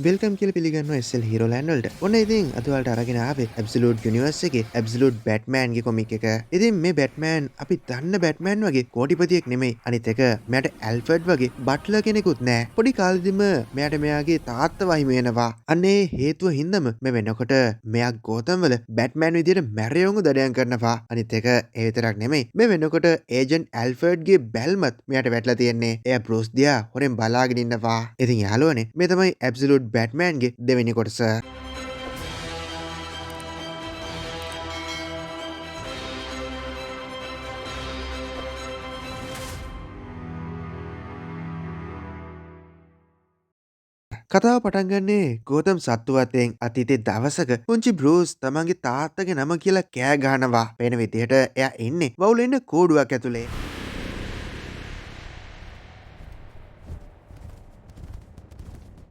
Welcome කියලා පිළිගන්නවා SL Hero Land වලට. ඔන්න ඉතින් අද ඔයාලට අරගෙන ආවේ Absolute Universe එකේ Absolute Batman ගේ කොමික් එක. ඉතින් මේ Batman අපි දන්න Batman වගේ කෝටිපතියෙක් නෙමෙයි. අනිත් එක මෙයාට ඇල්ෆර්ඩ් වගේ බට්ලර් කෙනෙකුත් නෑ. පොඩි කාලෙදිම මෙයාට මෙයාගේ තාත්තා වහිමි වෙනවා. අන්න ඒ හේතුව හින්දාම මේ වෙනකොට මෙයා ගෝතම් වල Batman විදියට මැරයොන්ව දඩයන් කරනවා. අනිත් එක ඒ විතරක් නෙමෙයි. මේ වෙනකොට ඒජන්ට් ඇල්ෆර්ඩ් ගේ බැල්මත් මෙයාට වැටලා තියෙන්නේ. එයා බෲස් දිහා හොරෙන් බලාගෙන ඉන්නවා. ඉතින් යාළුවනේ මේ තමයි Absolute Batman ගේ දෙවෙනි කොටස. කතාව පටන් ගන්නේ ගෝතම් සත්තුවතෙන් අතීතේ දවසක පුංචි බෲස් තමන්ගේ තාත්තගේ නම කියලා කෑ ගහනවා. පේන විදිහට එයා ඉන්නේ වවුලේ ඉන්න කූඩුවක් ඇතුලේ.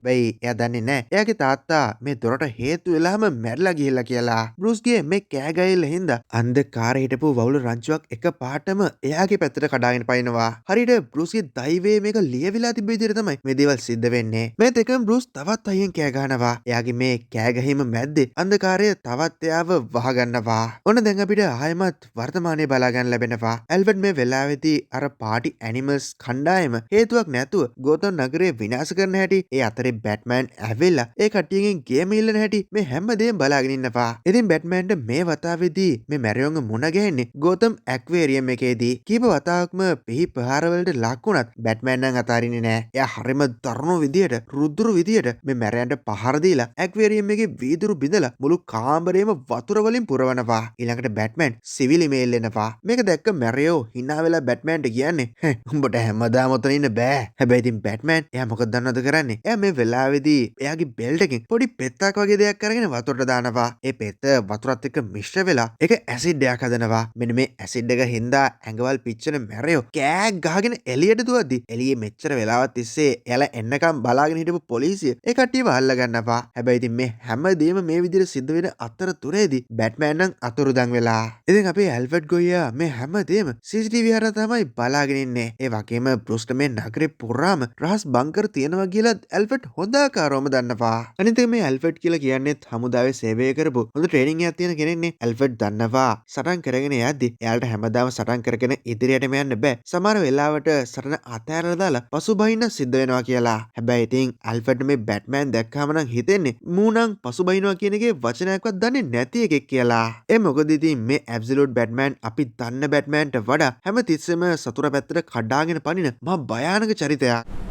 වෙයි එයා දන්නේ නැහැ. එයාගේ තාත්තා මේ දොරට හේතු වෙලාම මැරිලා ගිහිල්ලා කියලා. බෲස්ගේ මේ කෑගහilla හින්දා අන්ධකාරේ හිටපු වවුල රංචුවක් එක පාටම එයාගේ පැත්තට කඩාගෙන පයින්නවා. හරියට බෲස්ගේ දෛවයේ මේක ලියවිලා තිබ්බ විදිහට තමයි මේ දේවල් සිද්ධ වෙන්නේ. මේ දෙකම බෲස් තවත් අයියෙන් කෑ ගහනවා. එයාගේ මේ කෑගහීම මැද්දේ අන්ධකාරය තවත් එයාව වහගන්නවා. ඔන්න දැන් අපිට ආයෙමත් වර්තමානයේ බලා ගන්න ලැබෙනවා. ඇල්ෆර්ඩ් මේ වෙලාවේදී අර පාටි ඇනිමල්ස් කණ්ඩායම හේතුවක් නැතුව ගෝතම් නගරය විනාශ කරන හැටි ඒ අතරේ බැට්මෑන් ඇවිල්ලා ඒ කට්ටියගෙන් ගේම ඉල්ලන හැටි මේ හැමදේම බලාගෙන ඉන්නවා. ඉතින් බැට්මෑන්ට මේ වතාවේදී මේ මැරියොන්ව මුණ ගැහෙන්නේ ගෝතම් ඇක්වේරියම් එකේදී. කීප වතාවක්ම පිහි ප්‍රහාරවලට ලක් වුණත් බැට්මෑන් නම් අතාරින්නේ නැහැ. එයා හරිම දරුණු විදියට රුදුරු විදියට මේ මැරයන්ට පහර දීලා ඇක්වේරියම් එකේ වීදුරු බිඳලා මුළු කාමරේම වතුර වලින් පුරවනවා. ඊළඟට බැට්මෑන් සිවිල් ඉමේල් එනවා. මේක දැක්ක මැරියෝ hina වෙලා බැට්මෑන්ට කියන්නේ උඹට හැමදාම ඔතන ඉන්න බෑ. හැබැයි ඉතින් බැට්මෑන් එයා මොකද දන්නවද කරන්නේ? එයා මේ වෙලාවේදී එයාගේ බෙල්ට් එකෙන් පොඩි පෙත්තක් වගේ දෙයක් අරගෙන වතුරට දානවා. ඒ පෙත්ත වතුරත් එක්ක මිශ්‍ර වෙලා ඒක ඇසිඩ් එකක් හදනවා. මෙන්න මේ ඇසිඩ් එක හින්දා ඇඟවල් පිච්චෙන මැරයෝ කෑ ගහගෙන එළියට දුවද්දි එළියේ මෙච්චර වෙලාවක් තිස්සේ එයාලා එන්නකම් බලාගෙන හිටපු පොලිසිය ඒ කට්ටියව අල්ල ගන්නවා. හැබැයි ඉතින් මේ හැමදේම මේ විදිහට සිද්ධ වෙන අතරතුරේදී බැට්මෑන් නම් අතුරුදන් වෙලා. ඉතින් අපේ ඇල්ෆර්ඩ් ගොයියා මේ හැමදේම CCTV හරහා තමයි බලාගෙන ඉන්නේ. ඒ වගේම බෲස්ට මේ නගරේ පුරාම රහස් බංකර් තියෙනවා කියලා ඇල්ෆර්ඩ් හොඳ ආකාරවම දන්නවා. අනිත් මේ ඇල්ෆර්ඩ් කියලා කියන්නේ හමුදාවේ සේවය කරපු හොඳ ට්‍රේනින් එකක් තියෙන කෙනෙක්නේ. ඇල්ෆර්ඩ් දන්නවා සටන් කරගෙන යද්දි එයාලට හැමදාම සටන් කරගෙන ඉදිරියටම යන්න බෑ. සමහර වෙලාවට සටන අතහැරලා දාලා පසුබහින්න සිද්ධ වෙනවා කියලා. හැබැයි ඉතින් ඇල්ෆර්ඩ් මේ බැට්මෑන් දැක්කම නම් හිතෙන්නේ මූණන් පසුබහිනවා කියන එකේ වචනයක්වත් දන්නේ නැති එකෙක් කියලා. ඒ මොකද ඉතින් මේ ඇබ්සලූට් බැට්මෑන් අපි දන්න බැට්මෑන්ට වඩා හැමතිස්සෙම සතුර පැත්තට කඩාගෙන පනින මහා භයානක චරිතයක්.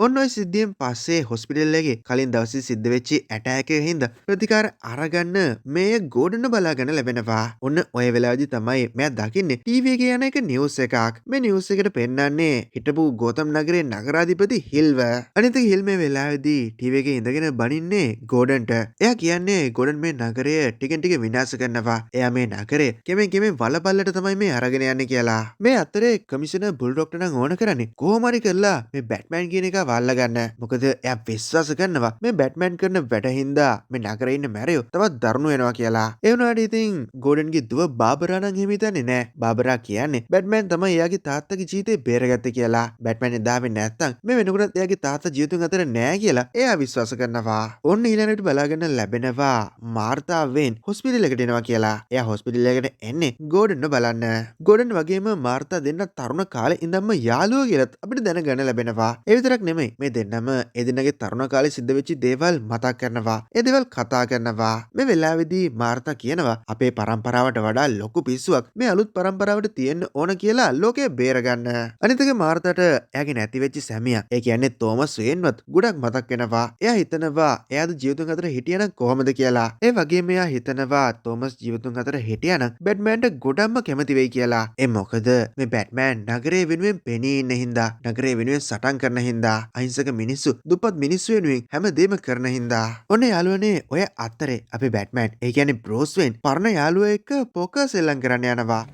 ඔන්න ඔය සිද්ධියෙන් පස්සේ හොස්පිටල් එකේ කලින් දවසේ සිද්ධ වෙච්ච ඇටැක් එකක හින්දා ප්‍රතිකාර අරගන්න මේ ගෝඩන්ව බලාගෙන ලැබෙනවා. ඔන්න ඔය වෙලාවේදී තමයි මෙයා දකින්නේ ටීවී එකේ යන එක නිවුස් එකක්. මේ නිවුස් එකට පෙන්නන්නේ හිටපු ගෝතම් නගරේ නගරාධිපති හිල්ව. අනිත් හිල් මේ වෙලාවේදී ටීවී එකේ ඉඳගෙන බනින්නේ ගෝඩන්ට. එයා කියන්නේ ගෝඩන් මේ නගරය ටිකෙන් ටික විනාශ කරනවා. එයා මේ නගරේ කෙමෙන් කෙමෙන් වලපල්ලට තමයි මේ අරගෙන යන්නේ කියලා. මේ අතරේ කමිෂනර් බුල්ඩොක්ට නම් ඕන කරන්නේ කොහොම හරි කරලා මේ බැට්මෑන් කියන එක වල්ල ගන්න. මොකද එයා විශ්වාස කරනවා මේ බැට්මෑන් කරන වැඩ හින්දා මේ නගරේ ඉන්න මැරයෝ තවත් දරුණු වෙනවා කියලා. ඒ වුණාට ඉතින් ගෝඩන්ගේ දුව බාබරා නම් එහෙම හිතන්නේ නැහැ. බාබරා කියන්නේ බැට්මෑන් තමයි එයාගේ තාත්තගේ ජීවිතේ බේරගත්තේ කියලා. බැට්මෑන් එදාවේ නැත්තම් මේ වෙනකොට එයාගේ තාත්තා ජීවිතුන් අතර නැහැ කියලා එයා විශ්වාස කරනවා. ඔන්න ඊළඟට බලාගෙන ලැබෙනවා මාර්තා වෙන් හොස්පිටල් එකට එනවා කියලා. එයා හොස්පිටල් එකට එන්නේ ගෝඩන්ව බලන්න. ගෝඩන් වගේම මාර්තා දෙන්න තරුණ කාලේ ඉඳන්ම යාළුවෝ කියලාත් අපිට දැනගන්න ලැබෙනවා. ඒ විතරක් නෙමෙයි මේ දෙන්නම එදිනගේ තරුණ කාලේ සිද්ධ වෙච්ච දේවල් මතක් කරනවා. ඒ දේවල් කතා කරනවා. මේ වෙලාවේදී මාර්තා කියනවා අපේ පරම්පරාවට වඩා ලොකු පිස්සුවක් මේ අලුත් පරම්පරාවට තියෙන්න ඕන කියලා ලෝකය බේරගන්න. අනිත් එක මාර්තාට එයාගේ නැති වෙච්ච සැමියා ඒ කියන්නේ තෝමස් වේන්වත් ගොඩක් මතක් වෙනවා. එයා හිතනවා එයාද ජීවිතුන් අතර හිටියනම් කොහොමද කියලා. ඒ වගේම එයා හිතනවා තෝමස් ජීවිතුන් අතර හිටියනම් බැට්මෑන්ට ගොඩක්ම කැමති වෙයි කියලා. ඒ මොකද මේ බැට්මෑන් නගරේ වෙනුවෙන් පෙනී ඉන්න හින්දා නගරේ වෙනුවෙන් සටන් කරන හින්දා අහිංසක මිනිස්සු දුප්පත් මිනිස්සු වෙනුවෙන් හැමදේම කරන හින්දා. ඔන්න යාළුවනේ ඔය අතරේ අපේ බැට්මෑන් ඒ කියන්නේ බෲස් වෙන් පරණ යාළුවා එක්ක පෝකර් සෙල්ලම් කරන්න යනවා.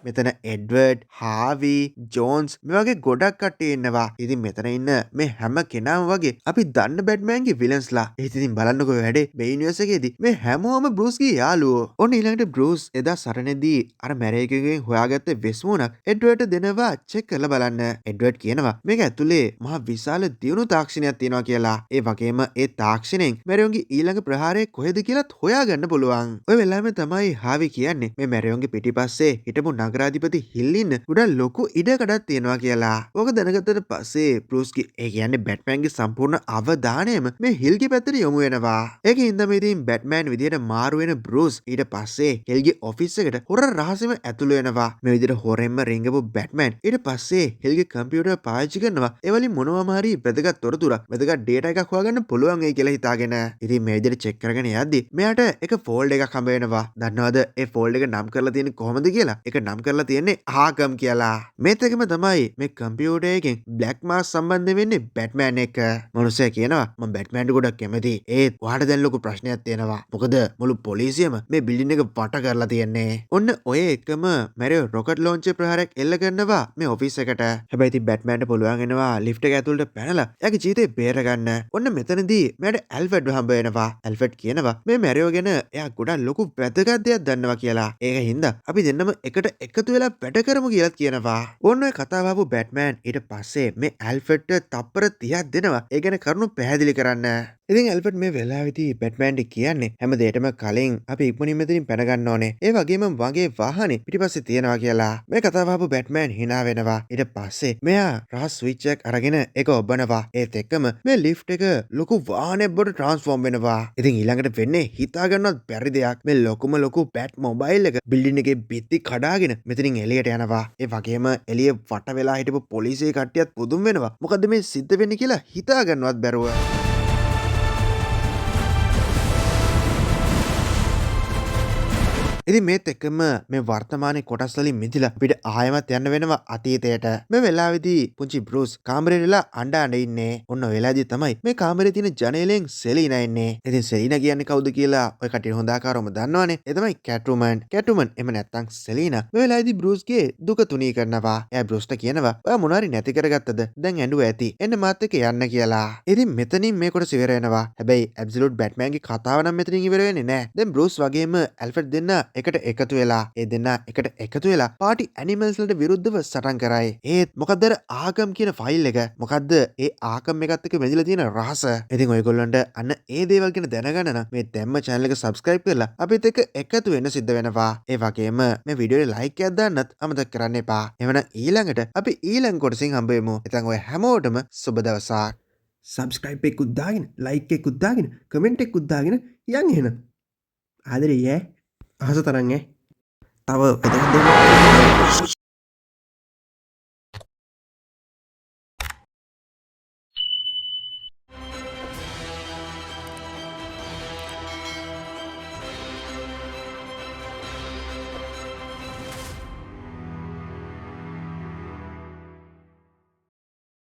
මෙතන එඩ්වර්ඩ්, හාවි, ජෝන්ස් මේ වගේ ගොඩක් කට්ටිය ඉන්නවා. ඉතින් මෙතන ඉන්න මේ හැම කෙනාම වගේ අපි දන්න බැට්මෑන්ගේ විලන්ස්ලා. ඒත් ඉතින් බලන්නකෝ වැඩේ මේ යුනිවර්ස් එකේදී මේ හැමෝම බෲස්ගේ යාළුවෝ. ඔන්න ඊළඟට බෲස් එදා සරණේදී අර මැරේකගෙන් හොයාගත්ත වෙස්මුණක් එඩ්වර්ඩ්ට දෙනවා චෙක් කරලා බලන්න. එඩ්වර්ඩ් කියනවා මේක ඇතුලේ මහා විශාල දියුණු තාක්ෂණයක් තියෙනවා කියලා. ඒ වගේම ඒ තාක්ෂණයෙන් මැරියෝන්ගේ ඊළඟ ප්‍රහාරය කොහෙද කියලාත් හොයාගන්න පුළුවන්. ඔය වෙලාවෙම තමයි හාවි කියන්නේ මේ මැරියෝන්ගේ පිටිපස්සේ හිටපු නගරාධිපති හිල්ලින්න ගොඩක් ලොකු ඉඩකඩක් තියෙනවා කියලා. ඕක දැනගත්තට පස්සේ බෲස්ගේ ඒ කියන්නේ බැට්මෑන්ගේ සම්පූර්ණ අවධානයම මේ හිල්ගේ පැත්තට යොමු වෙනවා. ඒකෙන් ඉඳන් ඉතින් බැට්මෑන් විදියට මාරු වෙන බෲස් ඊට පස්සේ හිල්ගේ ඔෆිස් එකට හොර රහසෙම ඇතුළු වෙනවා. මේ විදියට හොරෙන්ම රිංගපු බැට්මෑන් ඊට පස්සේ හිල්ගේ කම්පියුටර් පාවිච්චි කරනවා. ඒ වලින් මොනවාම හරි වැදගත් තොරතුරක් වැදගත් ඩේටා එකක් හොයාගන්න පුළුවන් වෙයි කියලා හිතාගෙන. ඉතින් මේ විදියට චෙක් කරගෙන යද්දි මෙයාට එක ෆෝල්ඩ් එකක් හම්බ වෙනවා. දන්නවද ඒ ෆෝල්ඩ් එක නම් කරලා තියෙන්නේ කොහොමද කියලා? ඒක නම් කරලා තියෙන්නේ ආගම් කියලා. මේත් එකම තමයි මේ කම්පියුටර් එකෙන් බ්ලැක් මාස් සම්බන්ධ වෙන්නේ බැට්මෑන් එක. මනුස්සයා කියනවා මම බැට්මෑන්ට ගොඩක් කැමතියි. ඒත් ඔයාට දැන් ලොකු ප්‍රශ්නයක් තියෙනවා. මොකද මුළු පොලිසියම මේ බිල්ඩින් එක වට කරලා තියෙන්නේ. ඔන්න ඔය එකම මැරියෝ රොකට් ලොන්චර් ප්‍රහාරයක් එල්ල කරනවා මේ ඔෆිස් එකට. හැබැයි ඉතින් බැට්මෑන්ට පුළුවන් වෙනවා ලිෆ්ට් එක ඇතුළට පැනලා එයාගේ ජීවිතේ බේරගන්න. ඔන්න මෙතනදී මෙයාට ඇල්ෆ්‍රඩ් හම්බ වෙනවා. ඇල්ෆ්‍රඩ් කියනවා මේ මැරියෝ ගැන එයා ගොඩක් ලොකු වැදගත් දෙයක් දන්නවා කියලා. ඒක හින්දා අපි දෙන්නම එකට එකතු වෙලා වැඩ කරමු කියලාත් කියනවා. ඔන්න ඔය කතාව ආපු බැට්මෑන් ඊට පස්සේ මේ ඇල්ෆ්‍රඩ්ට තප්පර 30ක් දෙනවා. ඒ ගැන කරුණු පැහැදිලි කරන්න. ඉතින් ඇල්ෆ්‍රඩ් මේ වෙලාවේදී බැට්මෑන්ට කියන්නේ හැම දෙයකටම කලින් අපි ඉක්මනින් මෙතනින් පැන ගන්න ඕනේ. ඒ වගේම වගේ වාහනේ පිටිපස්සේ තියනවා කියලා. මේ කතාව ආපු බැට්මෑන් hina වෙනවා. ඊට පස්සේ මෙයා රහස් ස්විච් එකක් අරගෙන ඒක ඔබනවා. ඒත් එක්කම මේ ලිෆ්ට් එක ලොකු වාහනයක් බවට ට්‍රාන්ස්ෆෝම් වෙනවා. ඉතින් ඊළඟට වෙන්නේ හිතා ගන්නවත් බැරි දෙයක්. මේ ලොකුම ලොකු බැට් මොබයිල් එක බිල්ඩින් එකේ බිත්ති කඩාගෙන මෙතනින් එළියට යනවා. ඒ වගේම එළිය වට වෙලා හිටපු පොලිසිය කට්ටියත් පුදුම වෙනවා. මොකද මේ සිද්ධ වෙන්නේ කියලා හිතා ගන්නවත් බැරුව. ඉතින් මේත් එක්කම මේ වර්තමානයේ කොටස් වලින් මිදිලා අපිට ආයෙමත් යන්න වෙනවා අතීතයට. මේ වෙලාවේදී පුංචි බෲස් කාමරේ ඉඳලා අඬ ඉන්නේ. ඔන්න ඔය වෙලාවේදී තමයි මේ කාමරේ තියෙන ජනේලෙන් සෙලීනා ඉන්නේ. ඉතින් සෙලීනා කියන්නේ කවුද කියලා ඔය කටිය හොඳ ආකාරවම දන්නවනේ. ඒ තමයි කැට්වුමන්. කැට්වුමන් එහෙම නැත්නම් සෙලීනා මේ වෙලාවේදී බෲස්ගේ දුක තුනී කරනවා. එයා බෲස්ට කියනවා ඔයා මොනාරි නැති කරගත්තද? දැන් ඇඬුව ඇති. එන්න මාත් එක්ක යන්න කියලා. ඉතින් මෙතනින් මේ කොටස ඉවර වෙනවා. හැබැයි ඇබ්සලියුට් බැට්මෑන්ගේ කතාව නම් මෙතනින් ඉවර වෙන්නේ නැහැ. දැන් බෲස් වගේම ඇල්ෆ්‍රඩ් දෙන්න එකට එකතු වෙලා ඒ දෙන්න එකට එකතු වෙලා පාටි ඇනිමල්ස් වලට විරුද්ධව සටන් කරයි. ඒත් මොකද්ද අර ආගම් කියන ෆයිල් එක? මොකද්ද ඒ ආගම් එකත් එක්ක බැඳිලා තියෙන රහස? ඉතින් ඔයගොල්ලන්ට අන්න ඒ දේවල් ගැන දැනගන්න නම් මේ දැම්ම channel එක subscribe කරලා අපිත් එක්ක එකතු වෙන්න සිද්ධ වෙනවා. ඒ වගේම මේ වීඩියෝ එක like එකක් දාන්නත් අමතක කරන්න එපා. එවනම් ඊළඟට අපි ඊළඟ කොටසින් හම්බ වෙමු. ඉතින් ඔය හැමෝටම සුබ දවසක්. සබස්ක්‍රයිබ් එකකුත් දාගෙන ලයික් එකකුත් දාගෙන කමෙන්ට් එකකුත් දාගෙන යන් එහෙනම් ආදරේ ඈ අහස තරම් ඈ තව වැදගත් දේවල්